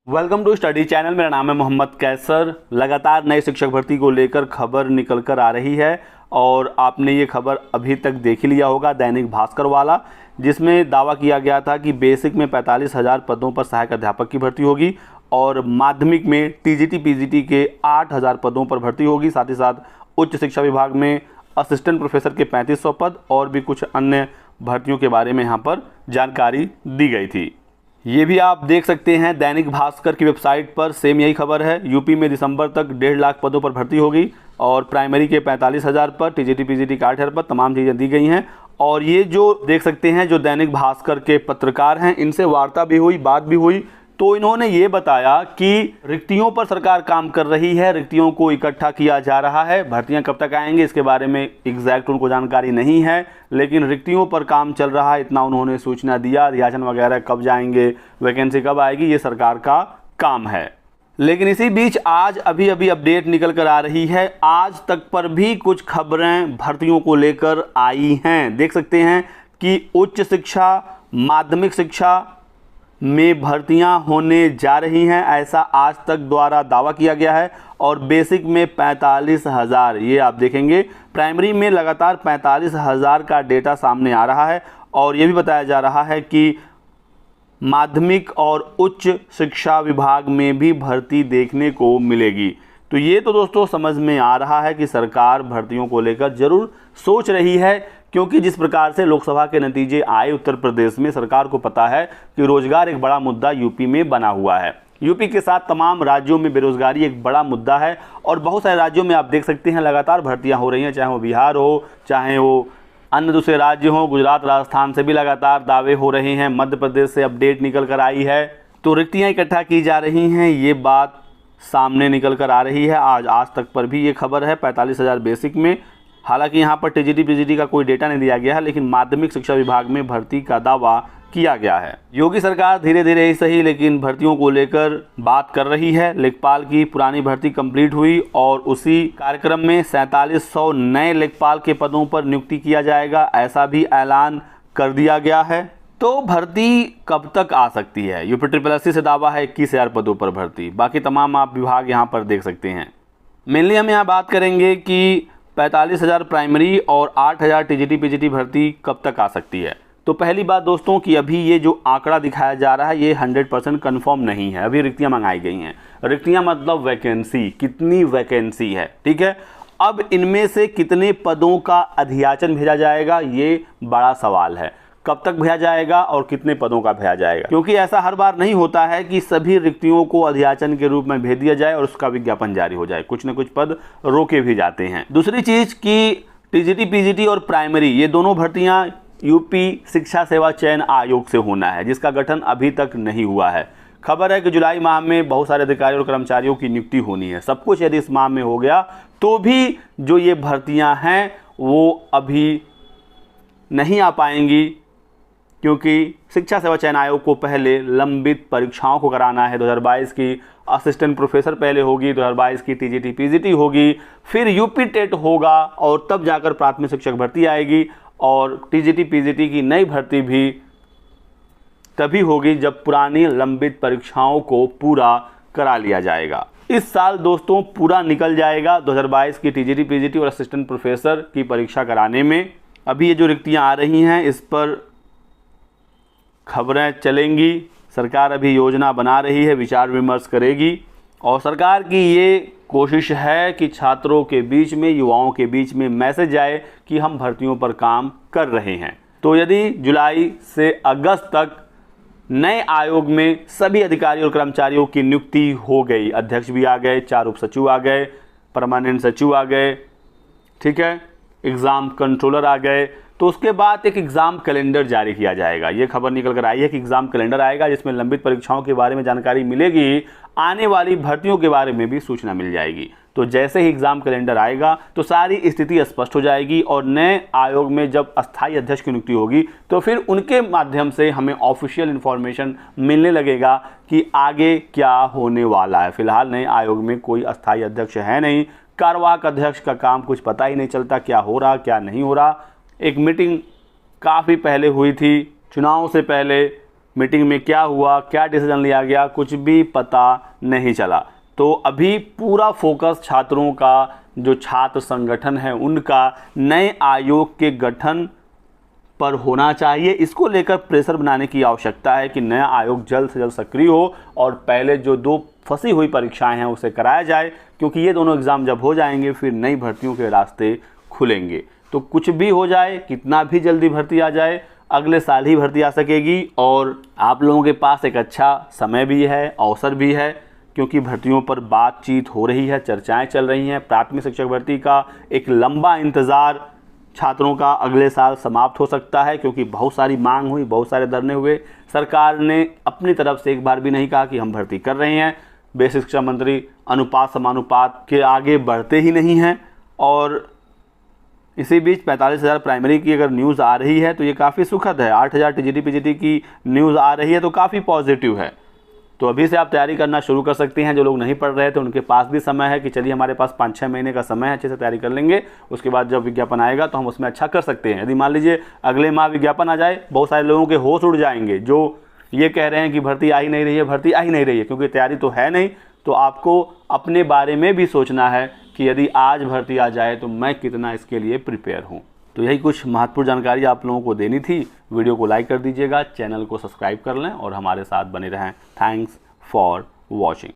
Welcome to study channel. मेरा नाम है मोहम्मद कैसर। लगातार नए शिक्षक भर्ती को लेकर खबर निकल कर आ रही है और आपने ये खबर अभी तक देख ही लिया होगा, दैनिक भास्कर वाला, जिसमें दावा किया गया था कि बेसिक में 45,000 पदों पर सहायक अध्यापक की भर्ती होगी और माध्यमिक में टीजीटी पीजीटी के 8,000 पदों पर भर्ती होगी। साथ ही साथ उच्च शिक्षा विभाग में असिस्टेंट प्रोफेसर के 3500 पद और भी कुछ अन्य भर्तियों के बारे में यहाँ पर जानकारी दी गई थी। ये भी आप देख सकते हैं दैनिक भास्कर की वेबसाइट पर, सेम यही खबर है। यूपी में दिसंबर तक 1.5 लाख पदों पर भर्ती होगी और प्राइमरी के 45,000 पर, टीजीटी पीजीटी के 8,000 पर तमाम चीज़ें दी गई हैं। और ये जो देख सकते हैं, जो दैनिक भास्कर के पत्रकार हैं, इनसे वार्ता भी हुई, बात भी हुई, तो इन्होंने ये बताया कि रिक्तियों पर सरकार काम कर रही है, रिक्तियों को इकट्ठा किया जा रहा है। भर्तियां कब तक आएंगी इसके बारे में एग्जैक्ट उनको जानकारी नहीं है, लेकिन रिक्तियों पर काम चल रहा है, इतना उन्होंने सूचना दिया। रियाजन वगैरह कब जाएंगे, वैकेंसी कब आएगी, ये सरकार का काम है। लेकिन इसी बीच आज अभी अपडेट निकल कर आ रही है। आज तक पर भी कुछ खबरें भर्तियों को लेकर आई हैं। देख सकते हैं कि उच्च शिक्षा, माध्यमिक शिक्षा में भर्तियां होने जा रही हैं, ऐसा आज तक द्वारा दावा किया गया है। और बेसिक में 45,000, ये आप देखेंगे। प्राइमरी में लगातार 45,000 का डेटा सामने आ रहा है और ये भी बताया जा रहा है कि माध्यमिक और उच्च शिक्षा विभाग में भी भर्ती देखने को मिलेगी। तो ये तो दोस्तों समझ में आ रहा है कि सरकार भर्तियों को लेकर ज़रूर सोच रही है, क्योंकि जिस प्रकार से लोकसभा के नतीजे आए उत्तर प्रदेश में, सरकार को पता है कि रोजगार एक बड़ा मुद्दा यूपी में बना हुआ है। यूपी के साथ तमाम राज्यों में बेरोजगारी एक बड़ा मुद्दा है और बहुत सारे राज्यों में आप देख सकते हैं लगातार भर्तियां हो रही हैं, चाहे वो बिहार हो, चाहे वो अन्य दूसरे राज्य हों। गुजरात, राजस्थान से भी लगातार दावे हो रहे हैं। मध्य प्रदेश से अपडेट निकल कर आई है, तो रिक्तियाँ इकट्ठा की जा रही हैं, ये बात सामने निकल कर आ रही है। आज तक पर भी ये खबर है 45,000 बेसिक में। हालांकि यहाँ पर टीजीटी पीजीटी का कोई डेटा नहीं दिया गया है, लेकिन माध्यमिक शिक्षा विभाग में भर्ती का दावा किया गया है। योगी सरकार धीरे धीरे ही सही लेकिन भर्तियों को लेकर बात कर रही है। लेखपाल की पुरानी भर्ती कंप्लीट हुई और उसी कार्यक्रम में 4700 नए लेखपाल के पदों पर नियुक्ति किया जाएगा, ऐसा भी ऐलान कर दिया गया है। तो भर्ती कब तक आ सकती है? यूपी से दावा है 21,000 पदों पर भर्ती। बाकी तमाम आप विभाग यहाँ पर देख सकते हैं। मेनली हम यहाँ बात करेंगे कि 45,000 प्राइमरी और 8,000 टीजीटी पीजीटी भर्ती कब तक आ सकती है। तो पहली बात दोस्तों कि अभी ये जो आंकड़ा दिखाया जा रहा है ये 100% कन्फर्म नहीं है। अभी रिक्तियाँ मंगाई गई हैं। रिक्तियाँ मतलब वैकेंसी, कितनी वैकेंसी है, ठीक है। अब इनमें से कितने पदों का अधियाचन भेजा जाएगा, ये बड़ा सवाल है। कब तक भेजा जाएगा और कितने पदों का भेजा जाएगा, क्योंकि ऐसा हर बार नहीं होता है कि सभी रिक्तियों को अधियाचन के रूप में भेज दिया जाए और उसका विज्ञापन जारी हो जाए। कुछ न कुछ पद रोके भी जाते हैं। दूसरी चीज कि टीजीटी पीजीटी और प्राइमरी, ये दोनों भर्तियां यूपी शिक्षा सेवा चयन आयोग से होना है, जिसका गठन अभी तक नहीं हुआ है। खबर है कि जुलाई माह में बहुत सारे अधिकारियों और कर्मचारियों की नियुक्ति होनी है। सब कुछ यदि इस माह में हो गया तो भी जो ये भर्तियां हैं वो अभी नहीं आ पाएंगी, क्योंकि शिक्षा सेवा चयन आयोग को पहले लंबित परीक्षाओं को कराना है। 2022 की असिस्टेंट प्रोफेसर पहले होगी, 2022 की टीजीटी पीजीटी होगी, फिर यूपी टेट होगा और तब जाकर प्राथमिक शिक्षक भर्ती आएगी। और टीजीटी पीजीटी की नई भर्ती भी तभी होगी जब पुरानी लंबित परीक्षाओं को पूरा करा लिया जाएगा। इस साल दोस्तों पूरा निकल जाएगा 2022 की टीजीटी पीजीटी और असिस्टेंट प्रोफेसर की परीक्षा कराने में। अभी ये जो रिक्तियाँ आ रही हैं इस पर खबरें चलेंगी। सरकार अभी योजना बना रही है, विचार विमर्श करेगी और सरकार की ये कोशिश है कि छात्रों के बीच में, युवाओं के बीच में मैसेज आए कि हम भर्तियों पर काम कर रहे हैं। तो यदि जुलाई से अगस्त तक नए आयोग में सभी अधिकारी और कर्मचारियों की नियुक्ति हो गई, अध्यक्ष भी आ गए, 4 उप सचिव आ गए, परमानेंट सचिव आ गए, ठीक है, एग्ज़ाम कंट्रोलर आ गए, तो उसके बाद एक एग्ज़ाम कैलेंडर जारी किया जाएगा। ये खबर निकल कर आई है कि एग्ज़ाम कैलेंडर आएगा जिसमें लंबित परीक्षाओं के बारे में जानकारी मिलेगी, आने वाली भर्तियों के बारे में भी सूचना मिल जाएगी। तो जैसे ही एग्ज़ाम कैलेंडर आएगा तो सारी स्थिति स्पष्ट हो जाएगी और नए आयोग में जब अस्थायी अध्यक्ष की नियुक्ति होगी तो फिर उनके माध्यम से हमें ऑफिशियल इन्फॉर्मेशन मिलने लगेगा कि आगे क्या होने वाला है। फिलहाल नए आयोग में कोई अस्थायी अध्यक्ष है नहीं, कार्यवाहक अध्यक्ष का काम कुछ पता ही नहीं चलता, क्या हो रहा क्या नहीं हो रहा। एक मीटिंग काफ़ी पहले हुई थी, चुनाव से पहले मीटिंग में क्या हुआ, क्या डिसीजन लिया गया, कुछ भी पता नहीं चला। तो अभी पूरा फोकस छात्रों का, जो छात्र संगठन है उनका नए आयोग के गठन पर होना चाहिए। इसको लेकर प्रेशर बनाने की आवश्यकता है कि नया आयोग जल्द से जल्द सक्रिय हो और पहले जो 2 फंसी हुई परीक्षाएं हैं उसे कराया जाए, क्योंकि ये दोनों एग्ज़ाम जब हो जाएंगे फिर नई भर्तियों के रास्ते खुलेंगे। तो कुछ भी हो जाए, कितना भी जल्दी भर्ती आ जाए, अगले साल ही भर्ती आ सकेगी और आप लोगों के पास एक अच्छा समय भी है, अवसर भी है, क्योंकि भर्तियों पर बातचीत हो रही है, चर्चाएं चल रही हैं। प्राथमिक शिक्षक भर्ती का एक लंबा इंतज़ार छात्रों का अगले साल समाप्त हो सकता है, क्योंकि बहुत सारी मांग हुई, बहुत सारे धरने हुए। सरकार ने अपनी तरफ से एक बार भी नहीं कहा कि हम भर्ती कर रहे हैं। बेसिक शिक्षा मंत्री अनुपात समानुपात के आगे बढ़ते ही नहीं हैं। और इसी बीच 45,000 प्राइमरी की अगर न्यूज़ आ रही है तो ये काफ़ी सुखद है। 8,000 टीजीटी पीजीटी की न्यूज़ आ रही है तो काफ़ी पॉजिटिव है। तो अभी से आप तैयारी करना शुरू कर सकते हैं। जो लोग नहीं पढ़ रहे थे उनके पास भी समय है कि चलिए हमारे पास 5-6 महीने का समय है, अच्छे से तैयारी कर लेंगे, उसके बाद जब विज्ञापन आएगा तो हम उसमें अच्छा कर सकते हैं। यदि मान लीजिए अगले माह विज्ञापन आ जाए, बहुत सारे लोगों के होश उड़ जाएंगे जो ये कह रहे हैं कि भर्ती आ ही नहीं रही है, भर्ती आ ही नहीं रही है, क्योंकि तैयारी तो है नहीं। तो आपको अपने बारे में भी सोचना है कि यदि आज भर्ती आ जाए तो मैं कितना इसके लिए प्रिपेयर हूँ। तो यही कुछ महत्वपूर्ण जानकारी आप लोगों को देनी थी। वीडियो को लाइक कर दीजिएगा, चैनल को सब्सक्राइब कर लें और हमारे साथ बने रहें। Thanks for watching.